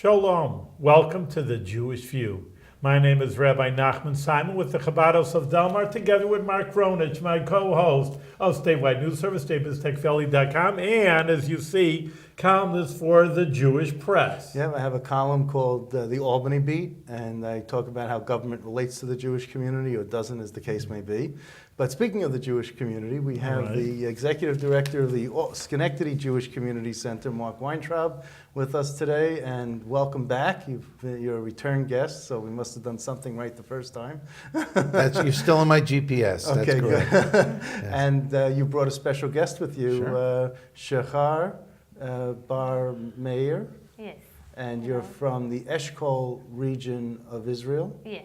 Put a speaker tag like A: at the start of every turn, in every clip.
A: Shalom. Welcome to the Jewish View. My name is Rabbi Nachman Simon with the Chabados of Delmar, together with Mark Ronich, my co-host of Statewide News Service, StatebizTechValley.com, and as you see, columnist for the Jewish Press.
B: Yeah, I have a column called The Albany Beat, and I talk about how government relates to the Jewish community, or doesn't, as the case may be. But speaking of the Jewish community, we have the executive director of the Schenectady Jewish Community Center, Mark Weintraub, with us today. And welcome back. You're a return guest, so we must have done something right the first time.
C: You're still on my GPS. That's
B: okay,
C: correct.
B: Good.
C: Yes.
B: And you brought a special guest with you,
C: Sure.
B: Shahar, Bar-Meir.
D: Yes.
B: And you're from the Eshkol Region of Israel?
D: Yes.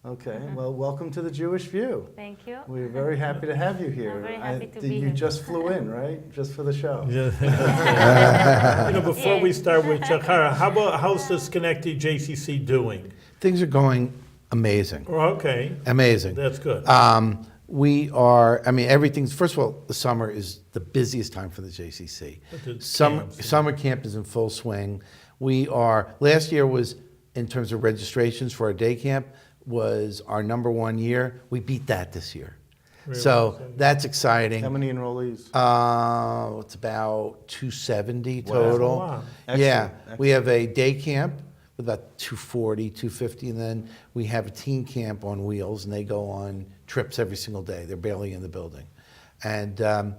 B: Okay, well, welcome to the Jewish View.
D: Thank you.
B: We're very happy to have you here.
D: I'm very happy to be
B: You
D: here.
B: just flew in, right? Just for the show.
A: Yeah. Before we start with Shahar, how's the Schenectady JCC doing?
C: Things are going amazing.
A: Okay,
C: Amazing.
A: that's good.
C: Everything's, first of all, the summer is the busiest time for the JCC.
A: The
C: Summer,
A: camps, yeah.
C: summer camp is in full swing. Last year was, in terms of registrations for our day camp, was our number one year. We beat that this year.
A: Really?
C: So that's exciting.
B: How many enrollees?
C: It's about 270
B: Wow.
C: total.
A: That's a lot.
C: Yeah,
B: Excellent.
C: we have a day camp with about 240, 250, and then we have a teen camp on wheels, and they go on trips every single day. They're barely in the building. And the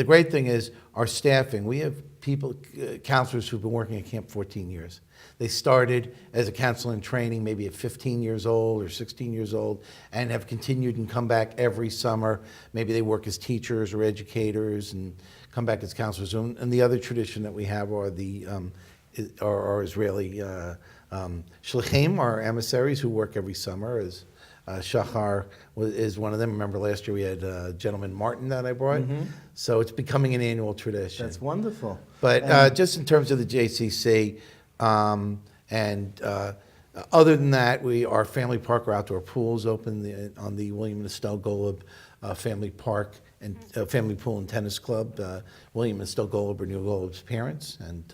C: great thing is our staffing. We have people, counselors who've been working at camp 14 years. They started as a counselor in training maybe at 15 years old or 16 years old and have continued and come back every summer. Maybe they work as teachers or educators and come back as counselors. And the other tradition that we have are our Israeli shlichim, our emissaries who work every summer. As Shahar is one of them. Remember last year we had Gentleman Martin that I brought.
B: Mm-hmm.
C: So it's becoming an annual tradition.
B: That's wonderful.
C: But just in terms of the JCC, other than that, our family park, our outdoor pools open on the William and Estelle Golub Family Park and Family Pool and Tennis Club. William and Estelle Golub are Neil Golub's parents, and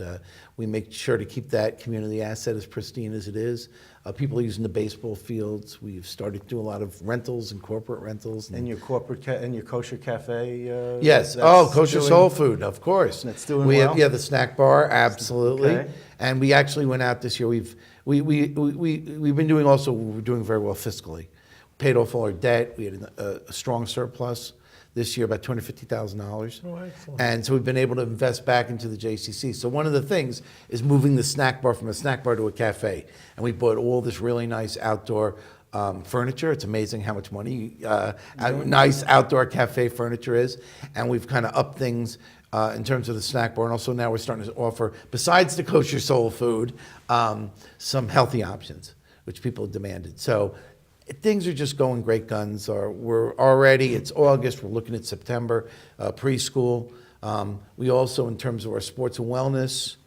C: we make sure to keep that community asset as pristine as it is. People are using the baseball fields. We've started to do a lot of rentals and corporate rentals.
B: And your corporate and your kosher cafe?
C: Yes.
B: that's
C: Kosher
B: doing-
C: soul food, of course.
B: That's doing
C: we
B: well?
C: have the snack bar, absolutely.
B: Okay.
C: And we actually went out this year. We've been doing also. We're doing very well fiscally. Paid off all our debt. We had a strong surplus this year, about $250,000.
A: Oh, excellent.
C: And so we've been able to invest back into the JCC. So one of the things is moving the snack bar from a snack bar to a cafe. And we bought all this really nice outdoor furniture. It's amazing how much money nice outdoor cafe furniture is. And we've kind of upped things in terms of the snack bar. And also now we're starting to offer, besides the kosher soul food, some healthy options, which people demanded. So things are just going great guns. It's August, we're looking at September, preschool. We also, in terms of our sports and wellness,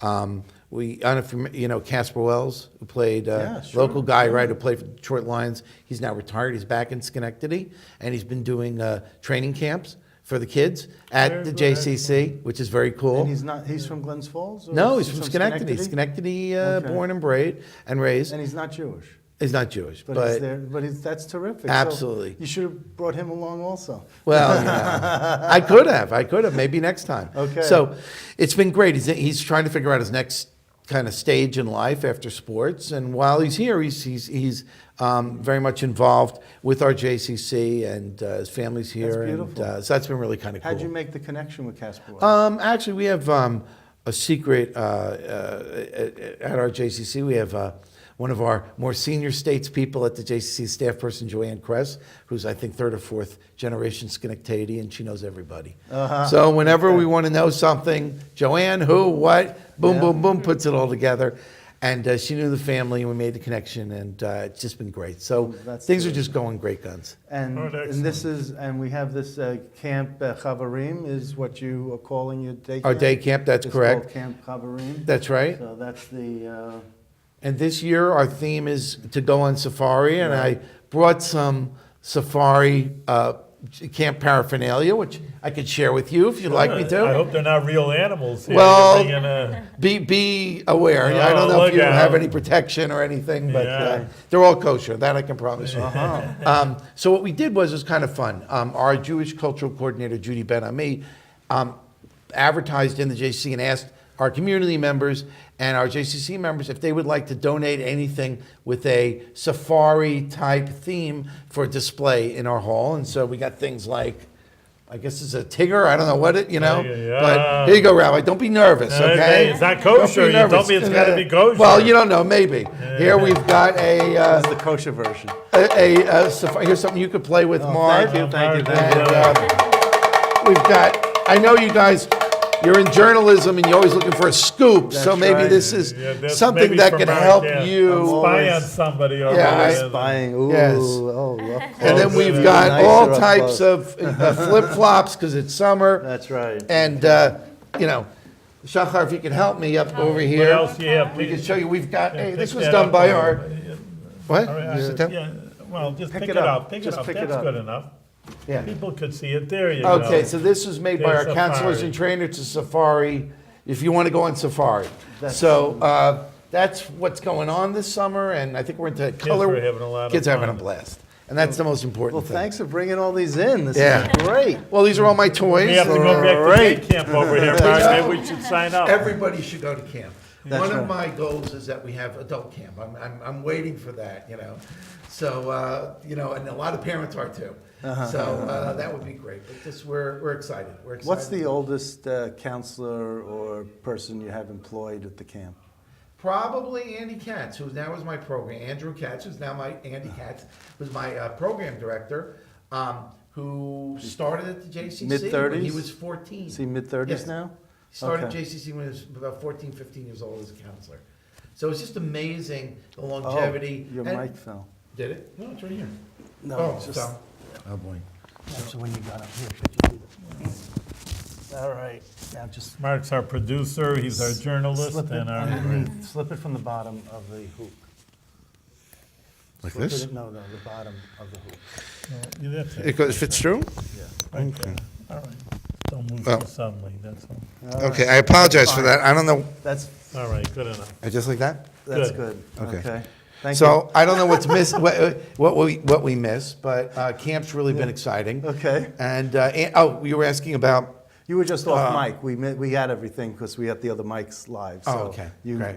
C: I don't know if you know Casper Wells, who played,
B: Yeah, sure.
C: local guy, right, who played for the Detroit Lions. He's now retired, he's back in Schenectady, and he's been doing training camps for the kids at
A: Very
C: the
A: good,
C: JCC, which is very cool.
B: And he's from Glens Falls? Or
C: No, he's from Schenectady. Schenectady,
B: Okay.
C: born and raised.
B: And he's not Jewish?
C: He's not Jewish,
B: But, that's terrific. So
C: Absolutely.
B: you should have brought him along also.
C: well, I could have, maybe next time.
B: Okay.
C: So it's been great. He's trying to figure out his next kind of stage in life after sports, and while he's here, he's very much involved with our JCC, and his family's here.
B: That's beautiful.
C: And, so that's been really kind of cool.
B: How'd you make the connection with Casper Wells?
C: Actually, we have a secret at our JCC. We have one of our more senior statespeople at the JCC, staff person Joanne Kress, who's I think third or fourth generation Schenectady, and she knows everybody. So whenever we want to know something, Joanne, who, what, boom,
B: Yeah.
C: boom, boom, puts it all together. And she knew the family, and we made the connection, and it's just been great. So
B: That's
C: things are
B: good.
C: just going great guns.
B: And,
A: Oh, excellent.
B: and we have this Camp Chavarim is what you are calling your day camp?
C: Our day camp, that's
B: It's
C: correct.
B: called Camp Chavarim.
C: That's right.
B: So that's the,
C: And this year, our theme is to go on safari, and
B: Right.
C: I brought some safari camp paraphernalia, which I could share with you if you'd like me to.
A: I hope they're not real animals here.
C: Well,
A: You're bringing
C: Be aware. I don't
A: Oh,
C: know if
A: look
C: you
A: out.
C: have any protection or anything, but
A: Yeah.
C: they're all kosher. That I can promise you.
B: Uh-huh.
C: So what we did was kind of fun. Our Jewish cultural coordinator, Judy Ben-Ami, advertised in the JCC and asked our community members and our JCC members if they would like to donate anything with a safari type theme for display in our hall. And so we got things like, I guess it's a tiger. I don't know what
A: Yeah.
C: But here you go, Rabbi. Don't be nervous, okay?
A: Hey, it's not
C: Don't be
A: kosher. You
C: nervous.
A: told me it's gotta be kosher.
C: Well, you don't know, maybe. Here we've got
B: That's the kosher version.
C: here's something you could play with, Mark.
B: Thank you, thank you,
A: Mark,
B: thank you.
C: And we've got, I know you guys, you're in journalism and you're always looking for a scoop, so
B: That's
C: maybe
B: right.
C: this is
A: Yeah, that's
C: something
A: maybe
C: that
A: for
C: can
A: Mark,
C: help
A: yeah.
C: you.
A: Spy on somebody. Or
C: Yeah,
A: whatever.
B: Spying. Ooh,
C: Yes.
B: oh, up
C: And then
B: close.
C: we've
A: Yeah.
C: got
B: Nicer
C: all
B: up
C: types
B: close.
C: of flip-flops because it's summer.
B: That's right.
C: And, Shahar, if you can help me up over
A: What
C: here.
A: else do you have?
C: We can show you, we've got, hey,
A: Pick
C: this was
A: that
C: done
A: up
C: by
A: or-
C: our, what?
A: All right,
C: Sit down?
A: yeah, well, just
B: Pick
A: pick
B: it
A: it
B: up.
A: up. Pick it
B: Just
A: up.
B: pick it
A: That's
B: up.
A: good enough.
C: Yeah.
A: People could see it. There you go.
C: Okay, so this was made by
A: There's
C: our counselors
A: Safari.
C: and trainers to Safari, if you want to go on Safari.
B: That's-
C: So that's what's going on this summer, and I think we're into color.
A: are having a lot of
C: Kids are having a
A: fun.
C: blast, and that's the most important
B: Well,
C: thing.
B: thanks for bringing all these in. This
C: Yeah.
B: is great.
C: Well, these are all my toys.
A: We have to go back to
B: Great.
A: day camp over here, Mark. Maybe we should sign up.
C: Everybody should go to camp.
B: That's
C: One of
B: right.
C: my goals is that we have adult camp. I'm waiting for that, So, and a lot of parents are too. So that would be great. But we're excited. We're excited.
B: What's the oldest counselor or person you have employed at the camp?
C: Probably Andy Katz, who now is my program. Andrew Katz, who's now Andy Katz, was my program director, who started at the JCC when he
B: Mid-30s?
C: was 14.
B: Is he mid-30s
C: Yes.
B: now?
C: He started
B: Okay.
C: JCC when he was about 14, 15 years old as a counselor. So it's just amazing, the longevity.
B: Oh, your
C: And-
B: mic fell.
C: Did it?
A: No, it's right here.
B: No,
C: Oh,
B: just
C: so- oh, boy.
B: so when you got up here, could you do that? All right, now just
A: Mark's our producer. He's our journalist
B: slip it
A: and our.
B: underneath. Slip it from the bottom of the hoop.
C: Like
B: Slip
C: this?
B: it- No, the bottom of the hoop.
A: Yeah, that's it.
C: It fits through?
B: Yeah.
A: Right there. All right. Don't move
C: Well.
A: too suddenly. That's all.
B: All
C: Okay,
B: right.
C: I apologize for
B: Fine.
C: that. I don't know.
B: That's,
A: All right. Good enough.
C: Just like that?
B: that's
A: Good.
B: good.
C: Okay.
B: Okay. Thank you.
C: So I don't know what's what we miss, but camp's really been exciting.
B: Okay.
C: And you were asking about.
B: You were just off mic. We had everything because we had the other mics live.
C: Oh,
B: So
C: okay.
B: You,
C: Great.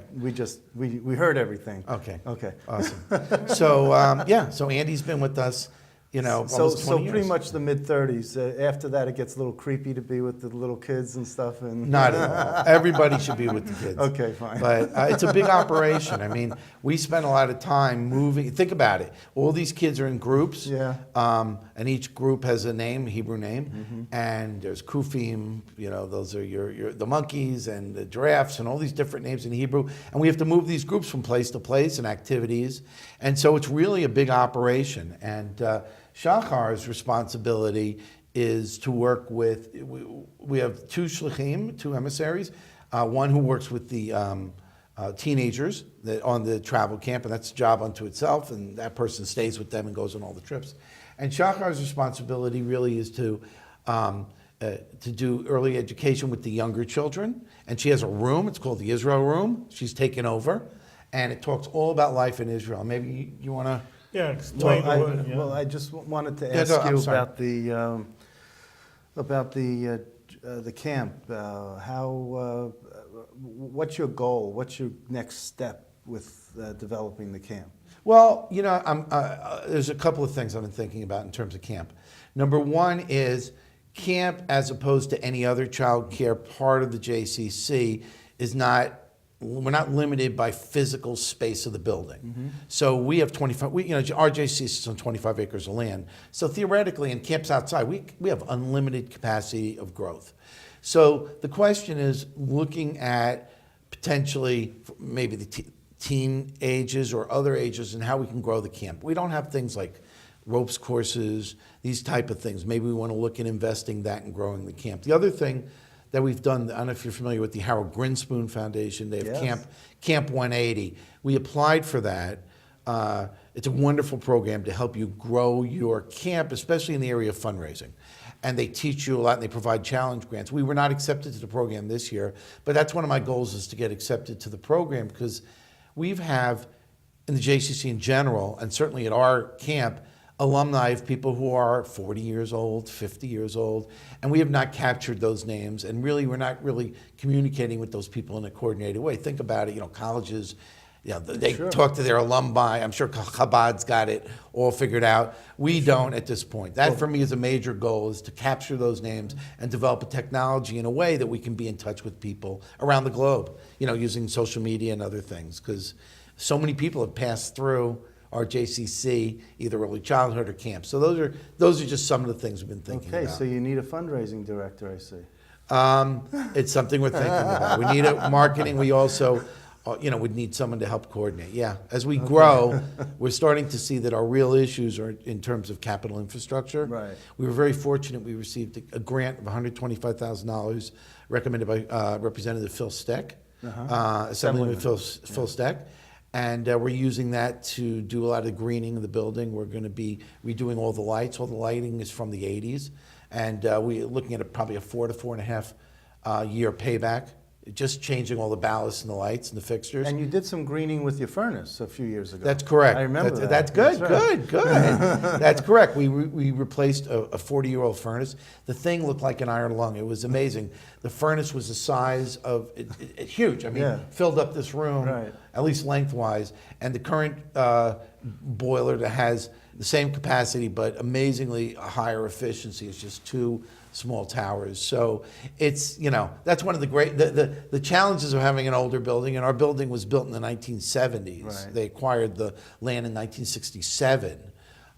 B: we heard everything.
C: Okay.
B: Okay.
C: Awesome. So so Andy's been with us, almost 20 years.
B: pretty much the mid-30s. After that, it gets a little creepy to be with the little kids and stuff. And
C: Not at all. Everybody should be with the kids.
B: Okay, fine.
C: But it's a big operation. I mean, we spend a lot of time moving. Think about it. All these kids are in groups.
B: Yeah.
C: And each group has a name, Hebrew name.
B: Mm-hmm.
C: And there's kufim, those are the monkeys and the giraffes and all these different names in Hebrew. And we have to move these groups from place to place and activities. And so it's really a big operation. And Shahar's responsibility is to work with, we have two shlichim, two emissaries, one who works with the teenagers on the travel camp, and that's a job unto itself, and that person stays with them and goes on all the trips. And Shahar's responsibility really is to do early education with the younger children, and she has a room, it's called the Israel Room, she's taken over, and it talks all about life in Israel. Maybe you want to...
A: Yeah. Explain.
B: Well, I just wanted to
C: Yeah,
B: ask
C: no, I'm
B: you
C: sorry.
B: about the camp. What's your goal? What's your next step with developing the camp?
C: Well, there's a couple of things I've been thinking about in terms of camp. Number one is camp, as opposed to any other child care part of the JCC, we're not limited by physical space of the building.
B: Mm-hmm.
C: So we have 25, our JCC is on 25 acres of land. So theoretically, in camps outside, we have unlimited capacity of growth. So the question is looking at potentially maybe the teen ages or other ages and how we can grow the camp. We don't have things like ropes courses, these type of things. Maybe we want to look at investing that and growing the camp. The other thing that we've done, I don't know if you're familiar with the Harold Grinspoon Foundation, they have
B: Yes.
C: Camp 180. We applied for that It's a wonderful program to help you grow your camp, especially in the area of fundraising. And they teach you a lot and they provide challenge grants. We were not accepted to the program this year, but that's one of my goals is to get accepted to the program because we have, in the JCC in general, and certainly at our camp, alumni of people who are 40 years old, 50 years old, and we have not captured those names, and really we're not really communicating with those people in a coordinated way. Think about it, colleges, they talk to their alumni. I'm sure Chabad's got it all figured out. We don't at this point. That for me is a major goal, is to capture those names and develop a technology in a way that we can be in touch with people around the globe, using social media and other things, because so many people have passed through our JCC, either early childhood or camp. So those are just some of the things we've been thinking about.
B: Okay, so you need a fundraising director, I see.
C: It's something we're thinking about. We need a marketing. We also, would need someone to help coordinate. Yeah, as we grow, we're starting to see that our real issues are in terms of capital infrastructure.
B: Right.
C: We were very fortunate. We received a grant of $125,000 recommended by Representative Phil Steck, Assemblyman Phil Steck. And we're using that to do a lot of greening of the building. We're going to be redoing all the lights. All the lighting is from the 80s. And we're looking at probably a 4 to 4.5 year payback, just changing all the ballasts and the lights and the fixtures.
B: And you did some greening with your furnace a few years ago.
C: That's correct.
B: I remember that.
C: That's good,
B: That's right.
C: good. That's correct. We replaced a 40-year-old furnace. The thing looked like an iron lung. It was amazing. The furnace was the size of, it huge. I mean, filled up this room, at least lengthwise. And the current boiler that has the same capacity but amazingly higher efficiency is just 2 small towers. So it's, that's one of the great, the challenges of having an older building, and our building was built in the 1970s.
B: Right.
C: They acquired the land in 1967.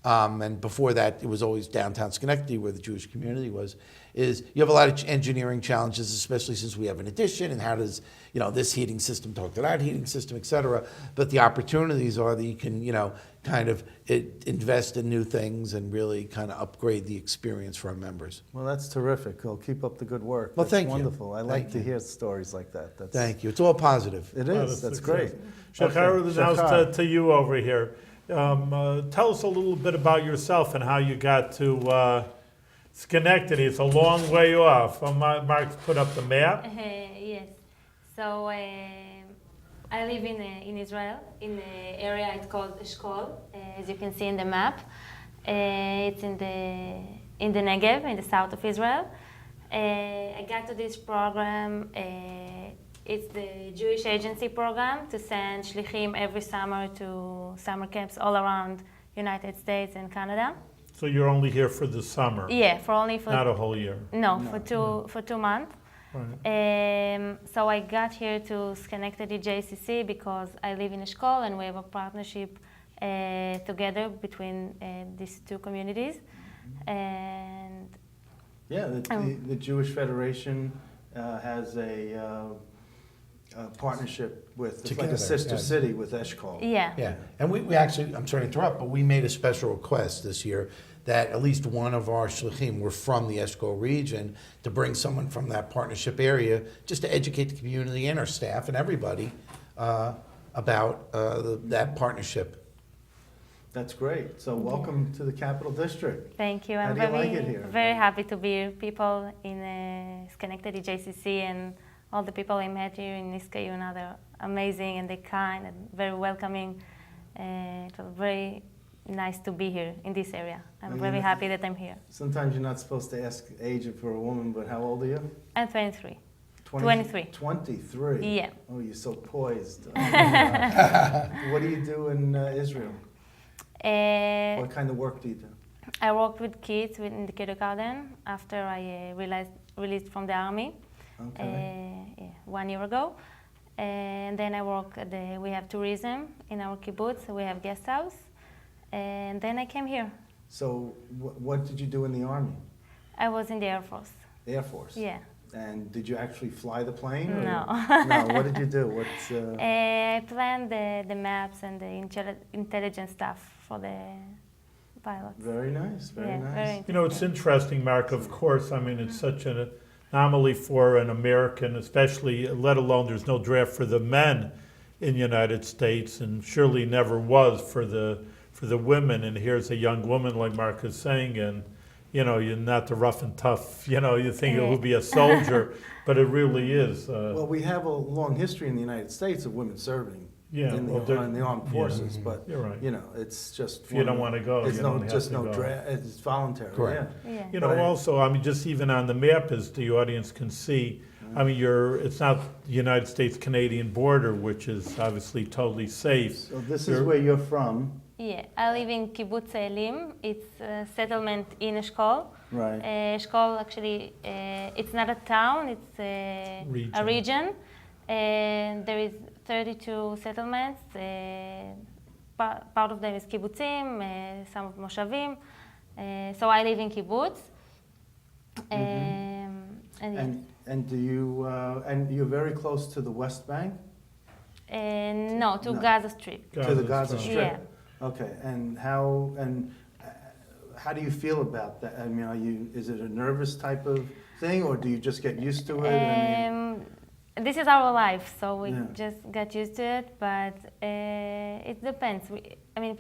C: And before that, it was always downtown Schenectady where the Jewish community was, is you have a lot of engineering challenges, especially since we have an addition, and how does, this heating system talk to that heating system, et cetera. But the opportunities are that you can, kind of invest in new things and really kind of upgrade the experience for our members.
B: Well, that's terrific. Well, keep up the good work.
C: Well,
B: that's
C: thank
B: wonderful.
C: you.
B: I like to hear stories like that.
C: Thank you. It's all positive.
B: It is. That's great.
A: Shahar,
B: Okay,
A: now
B: Shahar.
A: to you over here. Tell us a little bit about yourself and how you got to Schenectady. It's a long way off. Mark's put up the map.
D: Yes. So I live in Israel, in the area it's called Eshkol, as you can see in the map. It's in the Negev, in the south of Israel. I got to this program. It's the Jewish agency program to send shlichim every summer to summer camps all around United States and Canada.
A: So you're only here for the summer?
D: Yeah, not
A: a whole year?
D: No, for 2 months.
A: Right.
D: So I got here to Schenectady JCC because I live in Eshkol and we have a partnership together between these 2 communities. And
B: the Jewish Federation has a partnership with, it's like a sister city with Eshkol.
D: Yeah.
C: And we actually, I'm sorry to interrupt, but we made a special request this year that at least one of our shlichim were from the Eshkol region, to bring someone from that partnership area just to educate the community and our staff and everybody about that partnership.
B: That's great. So welcome to the Capital District.
D: Thank you.
B: How
D: I'm
B: do you like it here?
D: very happy to be here. People in Schenectady JCC and all the people I met here in Niskayuna, they're amazing and they're kind and very welcoming. It was very nice to be here in this area. I'm very happy that I'm here.
B: Sometimes you're not supposed to ask age for a woman, but how old are you?
D: I'm 23.
B: 23.
D: 23. Yeah.
B: Oh, you're so poised. What do you do in Israel? What kind of work do you do?
D: I worked with kids in the kindergarten after I released from the army 1 year ago. And then I work we have tourism in our kibbutz, we have guest house. And then I came here.
B: So what did you do in the Army?
D: I was in the Air Force.
B: Air Force?
D: Yeah.
B: And did you actually fly the plane? Or?
D: No.
B: No, what did you do?
D: I planned the maps and the intelligence stuff for the pilots.
B: Very nice, very nice.
A: You know, it's interesting, Mark, of course. I mean, it's such an anomaly for an American, especially, let alone there's no draft for the men in the United States, and surely never was for the women. And here's a young woman, like Mark is saying, and you're not the rough and tough. You think it would be a soldier, but it really is.
B: Well, we have a long history in the United States of women serving
A: Yeah,
B: in
A: well,
B: the armed forces, but
A: You're right.
B: it's just
A: If you don't want to go,
B: it's
A: you don't have
B: just
A: to
B: no
A: go.
B: it's voluntary.
C: Correct.
B: Yeah.
D: Yeah.
B: But
A: Also, just even on the map, as the audience can see, it's not the United States-Canadian border, which is obviously totally safe.
B: So this is where you're from,
D: Yeah, I live in Kibbutz Elim. It's a settlement in Eshkol.
B: right?
D: Eshkol actually, it's not a town, it's a region. And there is 32 settlements. Part of them is kibbutzim, some of moshavim. So I live in kibbutz.
B: And do you and you're very close to the West Bank,
D: No, to
B: No.
D: Gaza Strip.
B: to the Gaza
A: Strip.
B: Strip.
D: Yeah.
B: Okay, and how do you feel about that? I mean, is it a nervous type of thing, or do you just get used to it?
D: This is our life, so we
B: Yeah.
D: just got used to it, but it depends.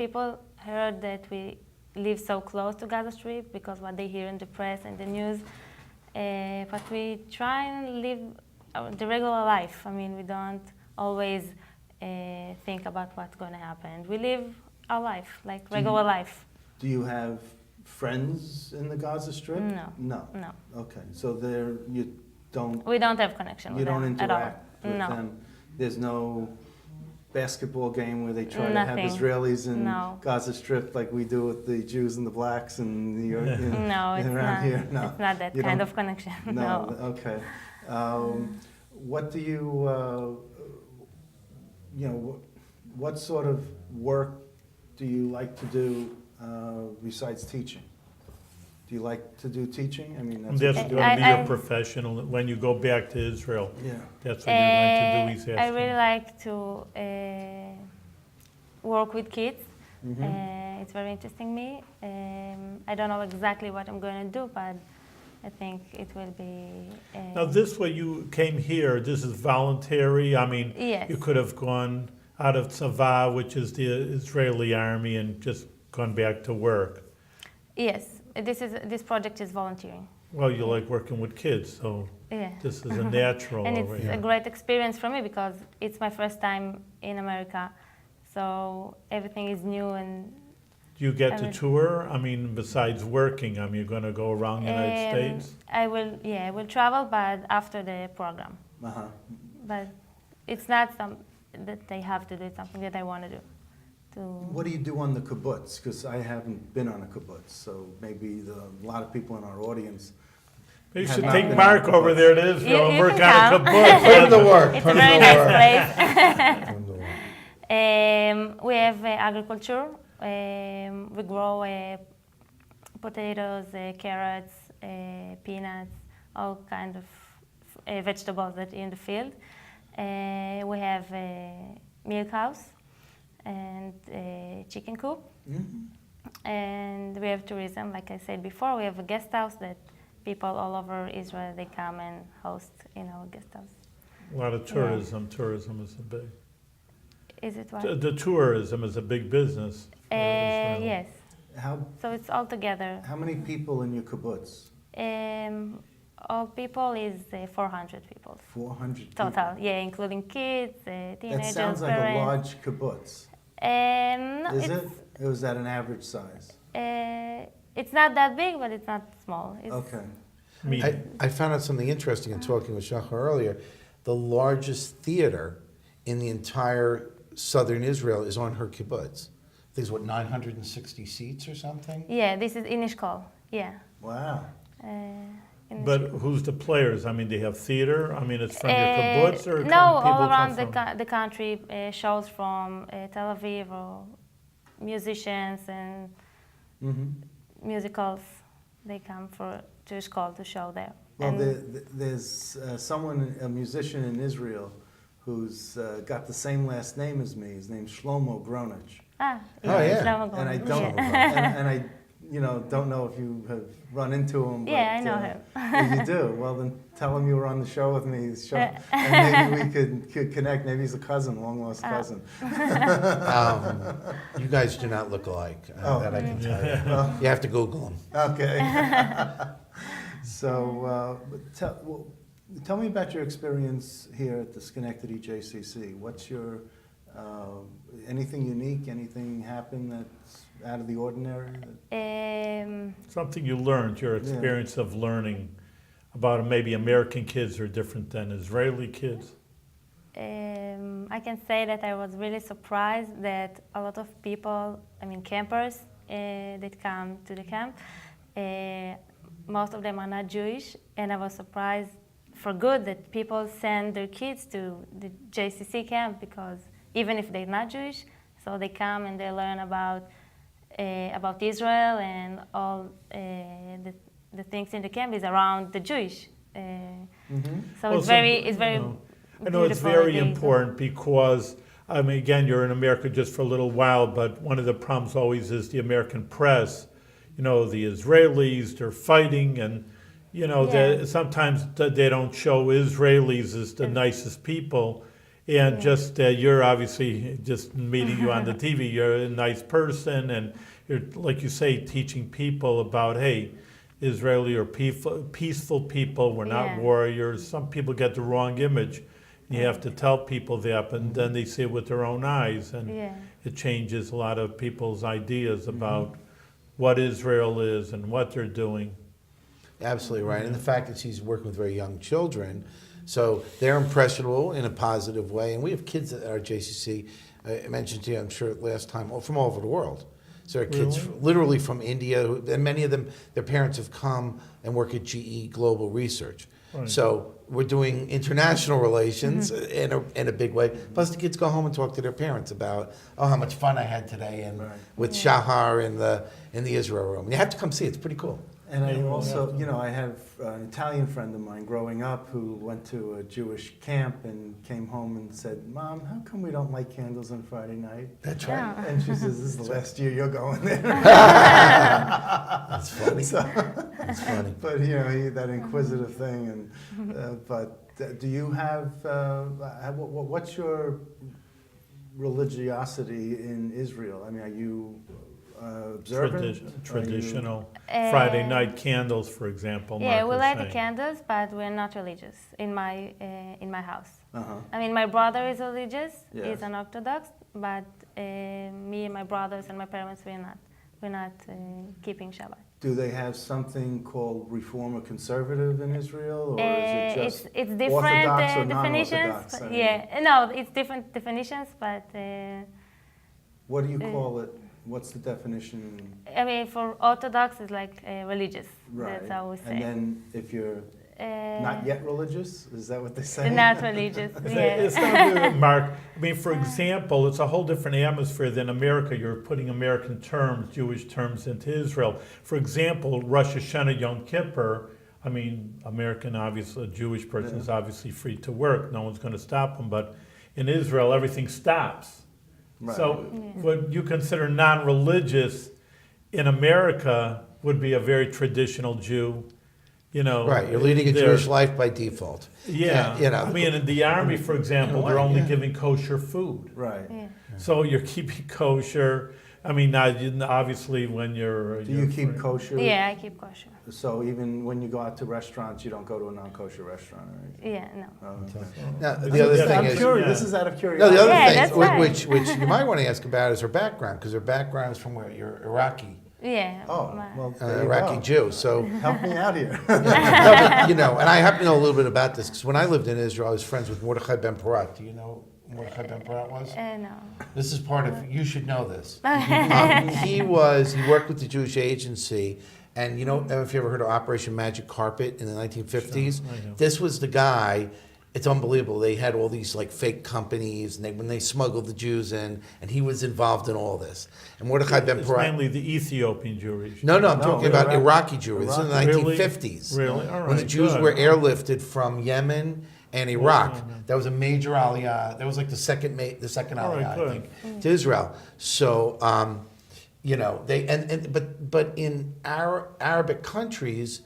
D: People heard that we live so close to Gaza Strip because what they hear in the press and the news, but we try and live the regular life. We don't always think about what's going to happen. We live our life, like regular life.
B: Do you have friends in the Gaza Strip?
D: No.
B: No.
D: No,
B: Okay, so you don't
D: we don't have connection
B: you
D: with
B: don't
D: them at all.
B: interact with
D: No.
B: them. There's no basketball game where they try to have
D: Nothing.
B: Israelis in
D: No.
B: Gaza Strip like we do with the Jews and the blacks and
D: No, it's
B: around
D: not.
B: here. No,
D: It's not that
B: You
D: kind
B: don't-
D: of connection.
B: no.
D: No.
B: Okay. What do you what sort of work do you like to do besides teaching? Do you like to do teaching?
A: That's
B: what you do.
A: going to be your
D: I-
A: professional when you go back to Israel.
B: Yeah.
A: That's what you'd like to do, he's
D: I
A: asking.
D: really like to work with kids.
B: Mhm.
D: It's very interesting me. I don't know exactly what I'm going to do, but I think it will be.
A: Now, this way you came here, this is voluntary.
D: Yes.
A: You could have gone out of Tzava, which is the Israeli army, and just gone back to work.
D: Yes, this project is volunteering.
A: Well, you like working with kids, so
D: Yeah.
A: this is a natural.
D: And
A: over
D: it's
A: here.
D: a great experience for me because it's my first time in America, so everything is new and.
A: Do you get to
D: I will-
A: tour? Besides working, you're going to go around the United States?
D: I will travel, but after the program.
B: Uh-huh.
D: But it's not something that they have to do. It's something that I want to do.
B: What do you do on the kibbutz? Because I haven't been on a kibbutz, so maybe a lot of people in our audience.
A: You
B: Have
A: should
B: not
A: take
B: been
A: Mark
B: on a
A: over
B: kibbutz.
A: there to Israel and
D: You
A: work
D: can
A: on a
D: come.
A: kibbutz.
C: Put in the work.
D: It's
C: Put
D: a
C: in
D: very
C: the
D: nice
C: work.
D: place.
C: Put in the work.
D: We have agriculture. We grow potatoes, carrots, peanuts, all kind of vegetables that in the field. We have milk house and chicken coop.
B: Mhm.
D: And we have tourism, like I said before. We have a guest house that people all over Israel, they come and host in our guest house.
A: A lot of tourism. Tourism is a big.
D: Is it what?
A: The tourism is a big business. For Israel.
D: Yes.
B: How
D: So it's all together.
B: many people in your kibbutz?
D: All people is 400 people
B: 400
D: total. Yeah, including kids,
B: That
D: teenagers,
B: sounds like a
D: parents.
B: large kibbutz.
D: No,
B: Is
D: it's,
B: it? Or is that an average size?
D: It's not that big, but it's not small. It's,
B: Okay.
C: I found out something interesting in talking with Shahar earlier. The largest theater in the entire southern Israel is on her kibbutz. I think it's 960 seats or something?
D: Yeah, this is in Eshkol. Yeah.
B: Wow.
D: In
A: But who's the players? They have theater. It's from your kibbutz, or
D: no,
A: people
D: all around
A: come from?
D: the country, shows from Tel Aviv or musicians and
B: Mm-hmm.
D: musicals. They come to Eshkol to show there.
B: Well,
D: And-
B: there's a musician in Israel who's got the same last name as me. His name's Shlomo Gronich.
D: Ah,
C: Oh, yeah.
D: Shlomo
B: And I
D: Goldman,
B: don't,
D: yeah.
B: and I don't know if you have run into him.
D: Yeah, I
B: but,
D: know him.
B: Well, you do. Well, then tell him you were on the show with me. And maybe we could connect. Maybe he's a cousin, long lost cousin.
C: You guys do not look alike. That I can tell you.
B: Well,
C: You have to Google him.
B: okay. So, tell me about your experience here at the Schenectady JCC. What's your anything unique? Anything happen that's out of the ordinary?
A: Something you learned, your experience of learning about maybe American kids are different than Israeli kids.
D: I can say that I was really surprised that a lot of people, campers that come to the camp, most of them are not Jewish, and I was surprised for good that people send their kids to the JCC camp, because even if they're not Jewish, so they come and they learn about Israel, and all the things in the camp is around the Jewish. So it's very
A: I know it's very important because, again, you're in America just for a little while, but one of the problems always is the American press. The Israelis, they're fighting, and, sometimes they don't show Israelis as the nicest people. And just you're obviously just meeting you on the TV, you're a nice person, and you're, like you say, teaching people about, hey, Israeli are peaceful people, we're not warriors. Some people get the wrong image. You have to tell people that, and then they see it with their own eyes, and it changes a lot of people's ideas about what Israel is and what they're doing.
C: Absolutely right. And the fact that she's working with very young children, so they're impressionable in a positive way. And we have kids at our JCC, I mentioned to you, I'm sure last time, from all over the world. So there are kids literally from India, and many of them, their parents have come and work at GE Global Research. Right. So we're doing international relations in a big way. Plus the kids go home and talk to their parents about, how much fun I had today, and with Shahar in the Israel room. You have to come see it. It's pretty cool.
B: And I also, I have an Italian friend of mine growing up who went to a Jewish camp and came home and said, "Mom, how come we don't light candles on Friday night?"
C: That's right.
B: And she says, "This is the last year you're going there."
C: That's funny. That's funny.
B: But that inquisitive thing, and but do you have what's your religiosity in Israel? Are you observant?
A: Traditional Friday night candles, for example.
D: Yeah,
A: Mark
D: we light the
A: saying.
D: candles, but we're not religious in my house. My brother is religious.
B: Yes.
D: He's an Orthodox, but me and my brothers and my parents, we're not keeping Shabbat.
B: Do they have something called Reform or Conservative in Israel, or is it just
D: it's different
B: Orthodox or
D: definitions?
B: non-Orthodox?
D: No, it's different definitions, but.
B: What do you call it? What's the definition?
D: For Orthodox, it's like religious.
B: Right.
D: That's how we say.
B: And then if you're not yet religious, is that what they say?
D: Not religious.
A: It's not good, Mark. For example, it's a whole different atmosphere than America. You're putting American terms, Jewish terms into Israel. For example, Rosh Hashanah, Yom Kippur. American, obviously, a Jewish person is obviously free to work. No one's going to stop them. But in Israel, everything stops.
B: Right.
A: So what you consider non-religious in America would be a very traditional Jew,
C: Right, you're leading a Jewish life by default.
A: Yeah, in the Army, for example, they're only giving kosher food.
B: Right.
D: Yeah.
A: So you're keeping kosher. Obviously when you're...
B: Do you keep kosher?
D: Yeah, I keep kosher.
B: So even when you go out to restaurants, you don't go to a non-kosher restaurant, right?
D: Yeah, no.
B: Okay.
C: Now, the other thing
B: I'm
C: is...
B: curious.
A: Yeah.
B: This is out of
C: No,
B: curiosity.
C: the other
D: that's
C: thing,
D: right.
C: which you might want to ask about, is her background, because her background is from where? You're Iraqi.
D: Yeah.
B: Oh, well, there you
C: Iraqi
B: go.
C: Jew, so...
B: Help me out here.
C: No, but, and I happen to know a little bit about this, because when I lived in Israel, I was friends with Mordechai Ben Porat. Do you know who Mordechai Ben Porat was?
D: No.
C: This is part of, you should know this. He worked with the Jewish agency, and if you ever heard of Operation Magic Carpet in the 1950s?
A: Sure, I know.
C: This was the guy, it's unbelievable. They had all these fake companies, and when they smuggled the Jews in, and he was involved in all this. And Mordechai Ben
A: It's
C: Porat...
A: mainly the Ethiopian Jewish.
C: No, I'm talking about Iraqi Jewry. This is in the
A: Really?
C: 1950s.
A: Really? All
C: When the
A: right,
C: Jews
A: good.
C: were airlifted from Yemen and Iraq. That was a major aliyah. That was like the second aliyah,
A: right,
C: I
A: good.
C: think, to Israel. So You know, but in our Arabic countries,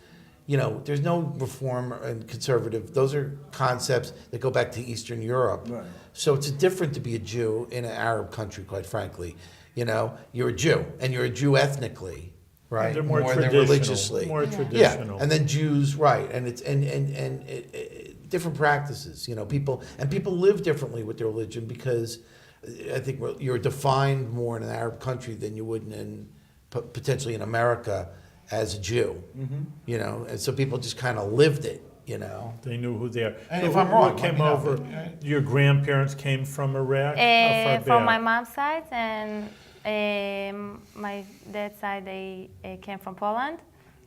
C: you know, there's no reform and conservative. Those are concepts that go back to Eastern Europe.
B: Right.
C: So it's different to be a Jew in an Arab country, quite frankly. You know, you're a Jew, and you're a Jew ethnically, right?
A: They're more
C: than
A: traditional.
C: religiously.
A: More
C: Yeah,
A: traditional.
C: and then Jews, right? And it's different practices. You know, people live differently with their religion because I think you're defined more in an Arab country than you would in potentially in America as a Jew.
B: Mm-hmm.
C: You know, and so people just kind of lived it. You know,
A: They knew who they are.
C: And
A: So
C: if I'm
A: who
C: wrong,
A: came
C: let me know.
A: over? Your grandparents came from Iraq? How far
D: From my
A: back?
D: mom's side, and my dad's side, they came from Poland.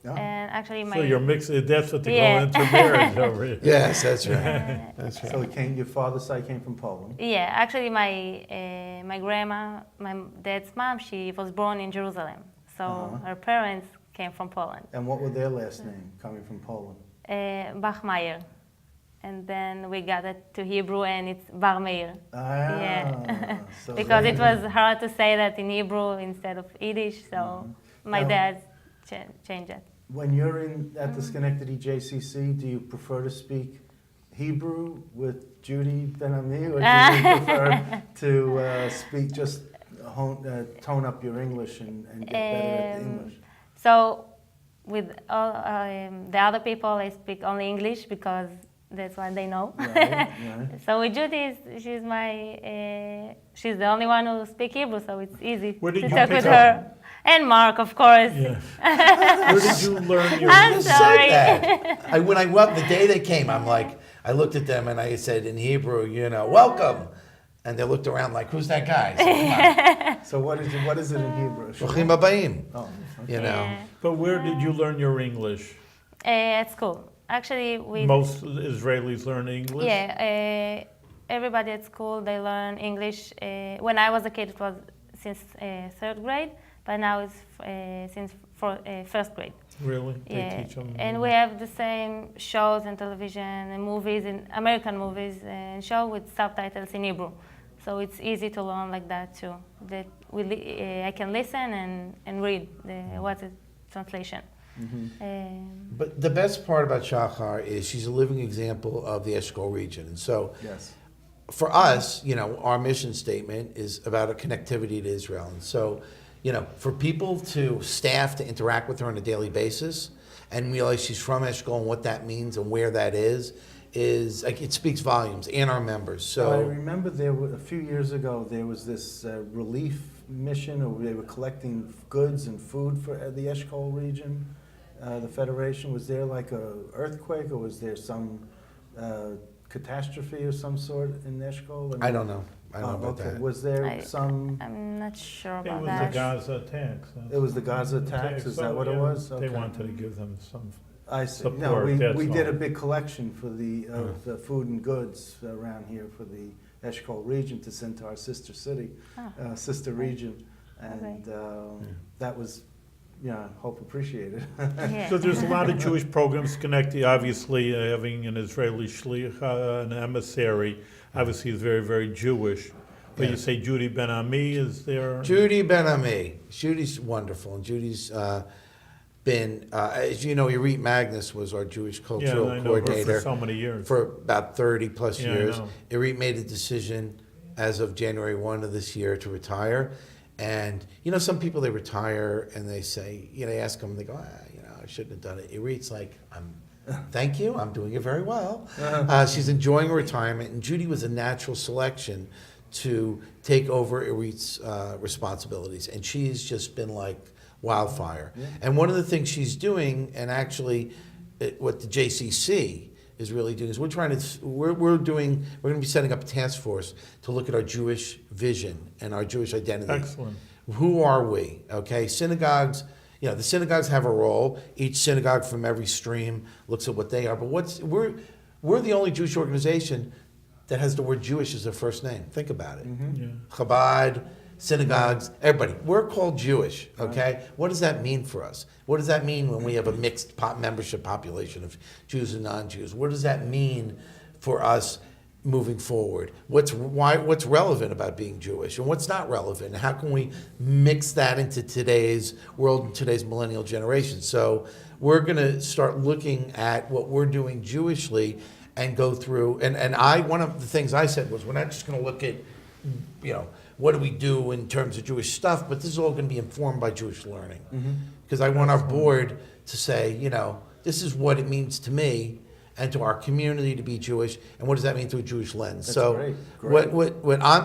B: Oh.
D: And actually, my
A: So you're mixed. That's what they
D: Yeah.
A: call intermarriage over here.
C: yes, that's right. That's right.
B: So your father's side came from Poland.
D: yeah, actually, my grandma, my dad's mom, she was born in Jerusalem. So
B: Uh-huh.
D: her parents came from Poland,
B: And what was their last name coming from Poland?
D: Bar-Meir. And then we got it to Hebrew, and it's Bar-Meir.
B: Ah,
D: Yeah.
B: so
D: Because it was hard to say that in Hebrew instead of Yiddish, so my
B: Now-
D: dad changed it.
B: when you're at the Schenectady JCC, do you prefer to speak Hebrew with Judy Ben-Ami, or do you prefer to speak just tone up your English and get better at the English?
D: So with all the other people, I speak only English because that's what they know.
B: Right, right.
D: So with Judy, she's the only one who speaks Hebrew, so it's easy
A: Where did
D: to
A: you
D: talk
A: pick
D: with
A: up?
D: her. And Mark, of course.
A: Yeah. Where did you learn your?
D: I'm
C: You
D: sorry.
C: said that. When I went the day they came, I'm like, I looked at them and I said in Hebrew, you know, welcome, and they looked around like, who's that guy? I said, come on.
B: So what is it in Hebrew?
C: Bruchim habayim.
B: Oh, okay.
C: You know.
D: Yeah.
A: But where did you learn your English?
D: At school. Actually, we
A: Most Israelis learn English.
D: everybody at school, they learn English. When I was a kid, it was since third grade, but now it's since first grade.
A: Really? They
D: Yeah,
A: teach them.
D: and we have the same shows and television and movies, and American movies and show with subtitles in Hebrew. So it's easy to learn like that too. That I can listen and read what's the translation.
C: But the best part about Shahar is she's a living example of the Eshkol region. And so
B: Yes.
C: for us, you know, our mission statement is about a connectivity to Israel. And so, you know, for people staff to interact with her on a daily basis and realize she's from Eshkol and what that means and where that is like, it speaks volumes, and our members.
B: I
C: So,
B: remember a few years ago, there was this relief mission, or they were collecting goods and food for the Eshkol region. The Federation, was there like a earthquake, or was there some catastrophe of some sort in Eshkol?
C: I don't know. I don't know about
B: okay.
C: that.
B: Was there some?
D: I'm not sure
A: It
D: about
A: was
D: that.
A: the Gaza attacks.
B: It was the Gaza attacks. Is that what it was?
A: They
B: Okay.
A: wanted to give them some.
B: I see.
A: support,
B: No,
A: that's
B: we did
A: all.
B: a big collection for the food and goods around here for the Eshkol region to send to our sister city, sister region, and that was, hope appreciated.
D: Yeah.
A: So there's a lot of Jewish programs connected. Obviously, having an Israeli shlich, an emissary, obviously is very, very Jewish. But you say Judy Ben-Ami is there?
C: Judy Ben-Ami. Judy's wonderful. And Judy's been, as you know, Irit Magnus was our Jewish cultural
A: I know her
C: coordinator
A: for so many years.
C: for about 30 plus
A: Yeah, I
C: years.
A: know.
C: Irit made a decision as of January 1 of this year to retire. And, you know, some people, they retire and they say, they ask them, they go, I shouldn't have done it. Irit's like, thank you, I'm doing it very well. She's enjoying her retirement, and Judy was a natural selection to take over Irit's responsibilities. And she's just been like wildfire.
B: Yeah.
C: And one of the things she's doing, and actually what the JCC is really doing, is we're going to be setting up a task force to look at our Jewish vision and our Jewish identity.
A: Excellent.
C: Who are we? Okay, synagogues. The synagogues have a role. Each synagogue from every stream looks at what they are. But we're the only Jewish organization that has the word Jewish as their first name. Think about it.
B: Mm-hmm.
A: Yeah.
C: Chabad, synagogues, everybody. We're called Jewish, okay? What does that mean for us? What does that mean when we have a mixed membership population of Jews and non-Jews? What does that mean for us, moving forward? What's relevant about being Jewish and what's not relevant? And how can we mix that into today's world and today's millennial generation? So we're going to start looking at what we're doing Jewishly and go through. And one of the things I said was, we're not just going to look at, what do we do in terms of Jewish stuff, but this is all going to be informed by Jewish learning. Because I want our board to say, this is what it means to me and to our community to be Jewish, and what does that mean through a Jewish lens?
B: That's
C: Great.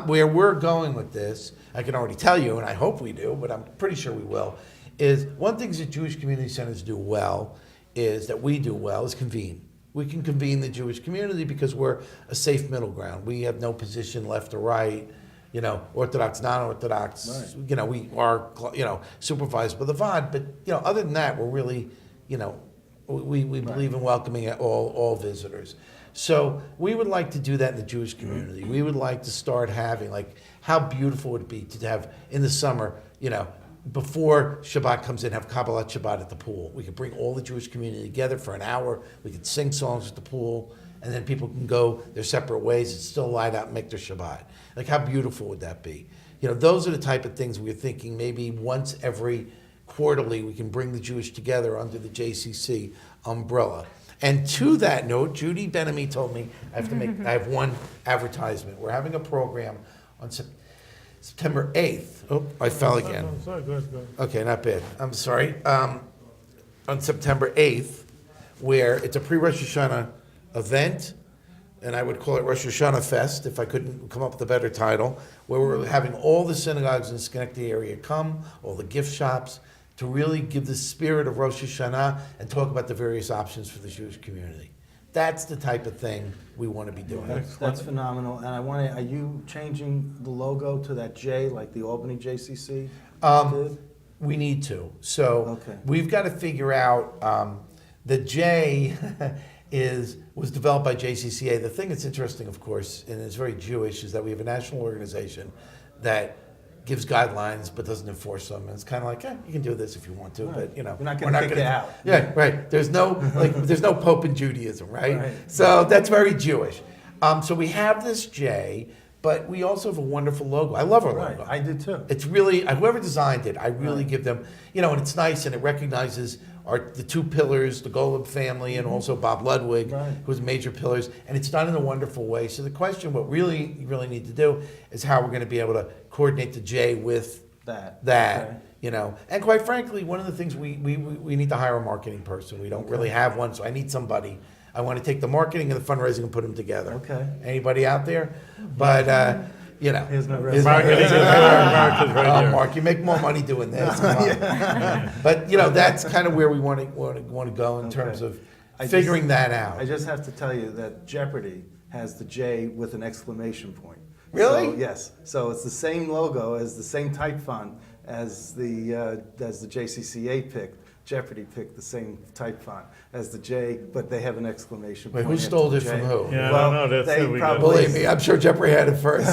C: Where we're going with this, I can already tell you, and I hope we do, but I'm pretty sure we will, is one thing that Jewish community centers do well, is convene. We can convene the Jewish community because we're a safe middle ground. We have no position left or right, Orthodox, non-Orthodox.
B: Right.
C: We are, supervised by the VOD, but other than that, we're really, we believe in welcoming all visitors. So we would like to do that in the Jewish community. We would like to start having, how beautiful would it be to have in the summer, before Shabbat comes in, have Kabbalat Shabbat at the pool. We could bring all the Jewish community together for an hour. We could sing songs at the pool, and then people can go their separate ways and still light out and make their Shabbat. How beautiful would that be? Those are the type of things we're thinking. Maybe once every quarterly, we can bring the Jewish together under the JCC umbrella. And to that note, Judy Benamy told me I have one advertisement. We're having a program on September 8th. Oh, I fell again.
A: Good.
C: Okay, not bad. I'm sorry. On September 8th, where it's a pre-Rosh Hashanah event, and I would call it Rosh Hashanah Fest if I couldn't come up with a better title, where we're having all the synagogues in the Schenectady area come, all the gift shops, to really give the spirit of Rosh Hashanah and talk about the various options for the Jewish community. That's the type of thing we want to be doing.
B: That's phenomenal. And are you changing the logo to that J like the Albany JCC did?
C: We need to. So
B: Okay.
C: we've got to figure out, the J was developed by JCCA. The thing that's interesting, of course, and it's very Jewish, is that we have a national organization that gives guidelines but doesn't enforce them. And it's kind of like, you can do this if you want to, but
B: We're not going to kick it out.
C: Yeah, right. There's no Pope in Judaism, right? So that's very Jewish. So we have this J, but we also have a wonderful logo. I love our logo.
B: I do too.
C: It's really, whoever designed it, I really give them, and it's nice, and it recognizes the two pillars, the Golub family, and also Bob Ludwig, who's major pillars, and it's done in a wonderful way. So the question, what you really need to do, is how we're going to be able to coordinate the J with that. Okay. And quite frankly, one of the things we need to hire a marketing person. We don't really have one, so I need somebody. I want to take the marketing and the fundraising and put them together.
B: Okay.
C: Anybody out there? But
B: Here's no
A: Marketing is Mark is right here.
C: Mark, you make more money doing this. But that's kind of where we want to go in terms of figuring that out.
B: I just have to tell you that Jeopardy has the J with an exclamation point.
C: Really?
B: So, yes. So it's the same logo as the same type font as the JCCA picked. Jeopardy picked the same type font as the J, but they have an exclamation point.
C: Wait, who
B: after
C: stole
B: the
C: it
B: J.
C: from who?
A: Yeah,
B: Well,
A: I don't know. That's
B: they
A: it. We
B: probably-
C: Believe me, I'm sure Jeopardy had it first.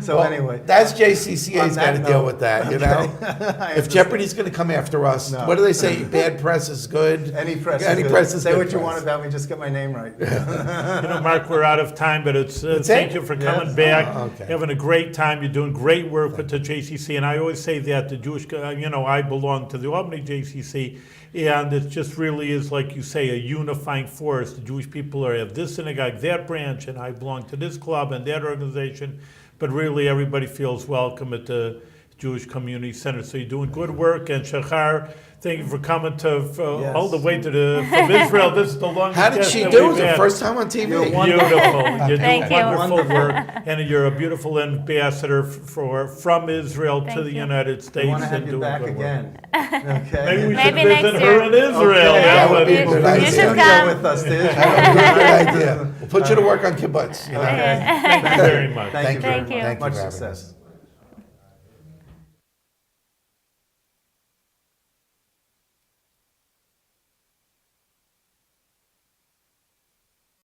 B: So anyway.
C: That's JCCA's
B: On
C: got
B: that
C: to deal
B: note,
C: with that,
B: I
C: If
B: understand.
C: Jeopardy's going to come after us,
B: No.
C: what do they say? Bad press is good.
B: Any press
C: Any
B: is good.
C: press is
B: Say
C: good
B: what you
C: press.
B: want about me, just get my name right.
A: Mark, we're out of time, but thank you for coming back,
C: okay.
A: having a great time. You're doing great work with the JCC, and I always say that the Jewish, I belong to the Albany JCC, and it just really is, like you say, a unifying force. The Jewish people have this synagogue, that branch, and I belong to this club and that organization, but really everybody feels welcome at the Jewish Community Center. So you're doing good work, and Shahar, thank you for coming all the way from Israel. This is the longest.
C: How did
A: guest
C: she
A: that
C: do
A: we've
C: it?
A: had.
C: First time on TV?
A: Beautiful. You do
D: Thank you.
A: wonderful work, and you're a beautiful ambassador from Israel to
D: Thank
A: the
D: you.
A: United States.
B: I want to have
A: and
B: you
A: doing
B: back
A: good work.
B: again.
A: Maybe
B: Okay.
A: we
D: Maybe
A: should visit
D: next
A: her
D: year.
A: in Israel.
B: Okay.
C: That would be a
D: You
C: good
D: should
C: idea.
D: come.
B: Go with us, dude.
C: Good idea. We'll put you to work on kibbutz.
B: Okay.
A: Thank you very much.
B: Thank you very
D: Thank you.
B: much.
C: Thank you
B: Much
C: for having
B: success.
C: us.